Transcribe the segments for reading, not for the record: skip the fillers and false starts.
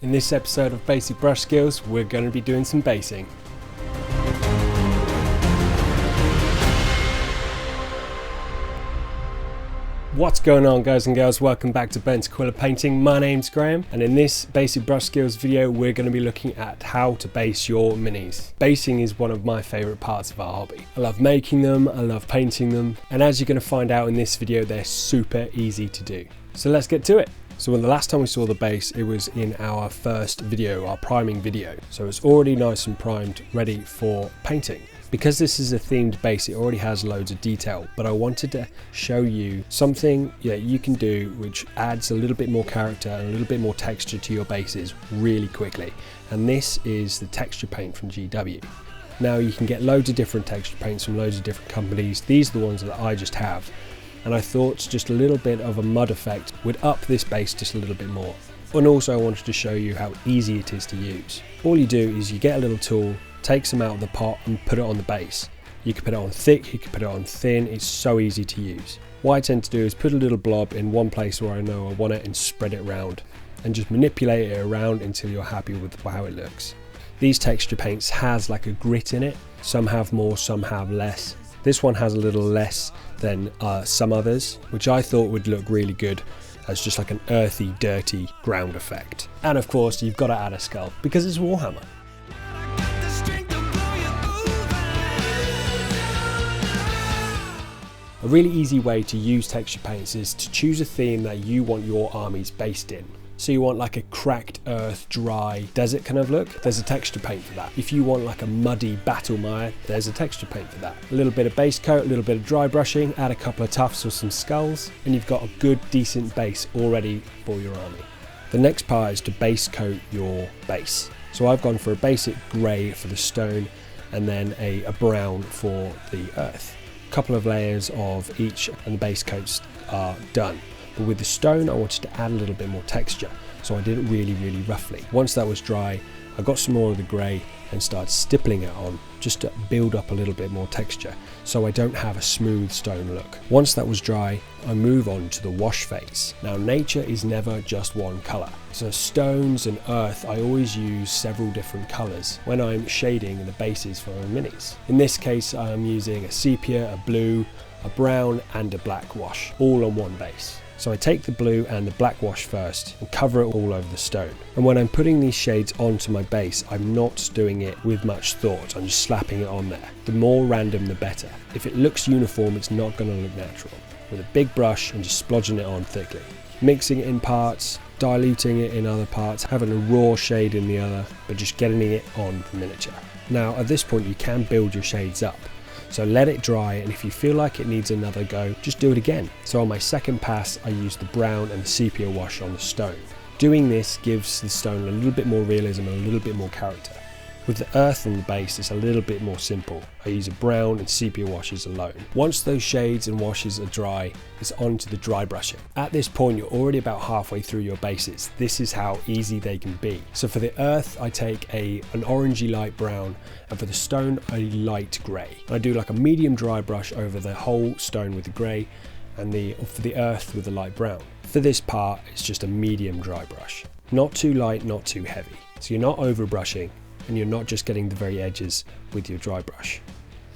In this episode of Basic Brush Skills, we're going to be doing some basing. What's going on, guys and girls? Welcome back to Aquila Painting. My name's Graham, and in this Basic Brush Skills video we're going to be looking at how to base your minis. Basing is one of my favourite parts of our hobby. I love making them, I love painting them, and as you're going to find out in this video, they're super easy to do. So let's get to it. So when the last time we saw the base, it was in our first video, our priming video. So it's already nice and primed, ready for painting. Because this is a themed base, it already has loads of detail, but I wanted to show you something you can do which adds a little bit more character and a little bit more texture to your bases really quickly. And this is the texture paint from GW. Now you can get loads of different texture paints from loads of different companies. These are the ones that I just have. And I thought just a little bit of a mud effect would up this base just a little bit more. And also I wanted to show you how easy it is to use. All you do is you get a little tool, take some out of the pot and put it on the base. You can put it on thick, you can put it on thin, it's so easy to use. What I tend to do is put a little blob in one place where I know I want it and spread it around. And just manipulate it around until you're happy with how it looks. These texture paints has like a grit in it. Some have more, some have less. This one has a little less than some others, which I thought would look really good as just like an earthy, dirty ground effect. And of course, you've got to add a skull because it's Warhammer. A really easy way to use texture paints is to choose a theme that you want your armies based in. So you want like a cracked earth, dry, desert kind of look, there's a texture paint for that. If you want like a muddy battle mire, there's a texture paint for that. A little bit of base coat, a little bit of dry brushing, add a couple of tufts or some skulls, and you've got a good, decent base already for your army. The next part is to base coat your base. So I've gone for a basic grey for the stone, and then a brown for the earth. A couple of layers of each, and the base coats are done. But with the stone, I wanted to add a little bit more texture, so I did it really roughly. Once that was dry, I got some more of the grey and started stippling it on just to build up a little bit more texture, so I don't have a smooth stone look. Once that was dry, I move on to the wash phase. Now, nature is never just one colour. So stones and earth, I always use several different colours when I'm shading the bases for my minis. In this case, I'm using a sepia, a blue, a brown and a black wash, all on one base. So I take the blue and the black wash first and cover it all over the stone. And when I'm putting these shades onto my base, I'm not doing it with much thought, I'm just slapping it on there. The more random the better. If it looks uniform, it's not going to look natural. With a big brush and just splodging it on thickly. Mixing it in parts, diluting it in other parts, having a raw shade in the other, but just getting it on the miniature. Now at this point you can build your shades up. So let it dry, and if you feel like it needs another go, just do it again. So on my second pass, I used the brown and the sepia wash on the stone. Doing this gives the stone a little bit more realism and a little bit more character. With the earth on the base, it's a little bit more simple. I use a brown and sepia washes alone. Once those shades and washes are dry, it's on to the dry brushing. At this point, you're already about halfway through your bases. This is how easy they can be. So for the earth, I take an orangey light brown, and for the stone, a light grey. I do like a medium dry brush over the whole stone with the grey, and for the earth with the light brown. For this part, it's just a medium dry brush. Not too light, not too heavy. So you're not over brushing, and you're not just getting the very edges with your dry brush.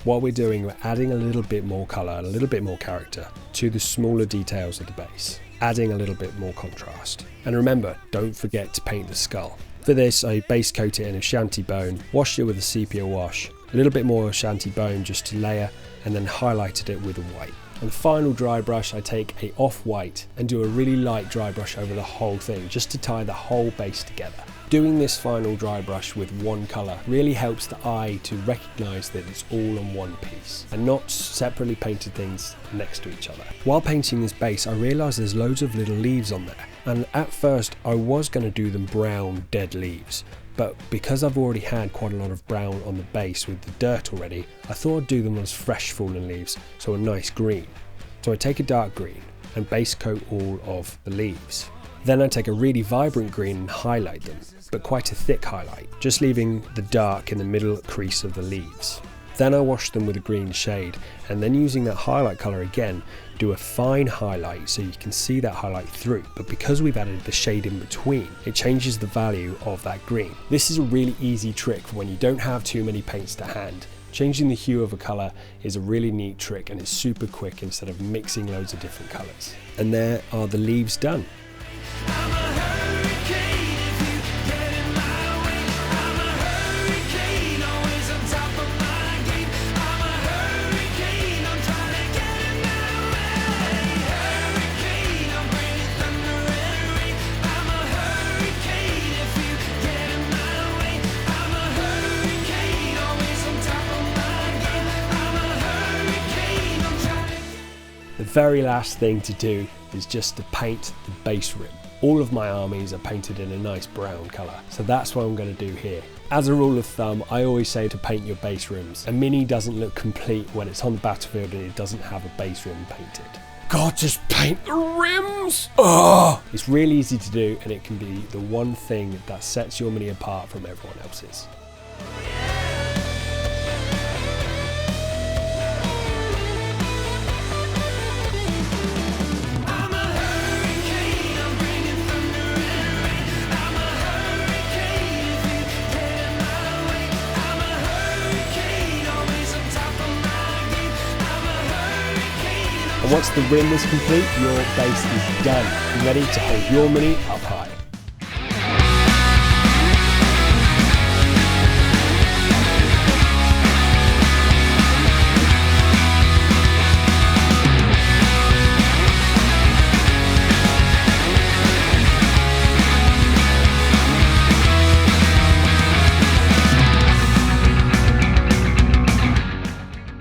What we're doing, we're adding a little bit more colour, a little bit more character to the smaller details of the base, adding a little bit more contrast. And remember, don't forget to paint the skull. For this, I base coat it in Ashanti bone, washed it with a sepia wash, a little bit more Ashanti bone just to layer, and then highlighted it with a white. And the final dry brush, I take a off-white and do a really light dry brush over the whole thing, just to tie the whole base together. Doing this final dry brush with one colour really helps the eye to recognise that it's all on one piece and not separately painted things next to each other. While painting this base, I realised there's loads of little leaves on there, and at first I was going to do them brown dead leaves, but because I've already had quite a lot of brown on the base with the dirt already, I thought I'd do them as fresh fallen leaves, so a nice green. So I take a dark green and base coat all of the leaves. Then I take a really vibrant green and highlight them, but quite a thick highlight, just leaving the dark in the middle crease of the leaves. Then I wash them with a green shade, and then using that highlight colour again, do a fine highlight so you can see that highlight through, but because we've added the shade in between, it changes the value of that green. This is a really easy trick for when you don't have too many paints to hand. Changing the hue of a colour is a really neat trick, and it's super quick instead of mixing loads of different colours. And there are the leaves done. The very last thing to do is just to paint the base rim. All of my armies are painted in a nice brown colour, so that's what I'm going to do here. As a rule of thumb, I always say to paint your base rims. A mini doesn't look complete when it's on the battlefield and it doesn't have a base rim painted. God, just paint the rims! Oh! It's really easy to do, and it can be the one thing that sets your mini apart from everyone else's. And once the rim is complete, your base is done, ready to hold your mini up high.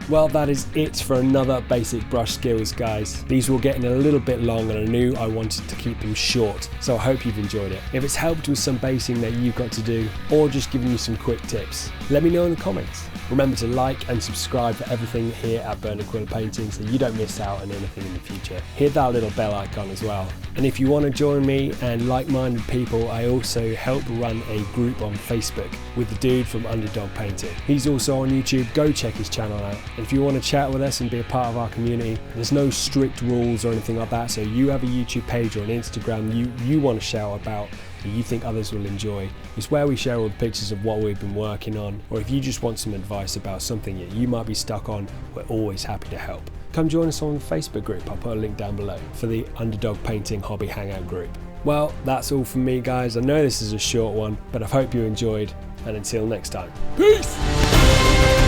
Well, that is it for another basic brush skills, guys. These were getting a little bit long, and I knew I wanted to keep them short, so I hope you've enjoyed it. If it's helped with some basing that you've got to do, or just giving you some quick tips, let me know in the comments. Remember to like and subscribe for everything here at Aquila Painting so you don't miss out on anything in the future. Hit that little bell icon as well. And if you want to join me and like-minded people, I also help run a group on Facebook with the dude from Underdog Painting. He's also on YouTube. Go check his channel out. And if you want to chat with us and be a part of our community, there's no strict rules or anything like that. So you have a YouTube page or an Instagram you want to shout about that you think others will enjoy. It's where we share all the pictures of what we've been working on, or if you just want some advice about something that you might be stuck on, we're always happy to help. Come join us on the Facebook group. I'll put a link down below for the Underdog Painting Hobby Hangout group. Well, that's all from me, guys. I know this is a short one, but I hope you enjoyed, and until next time, peace!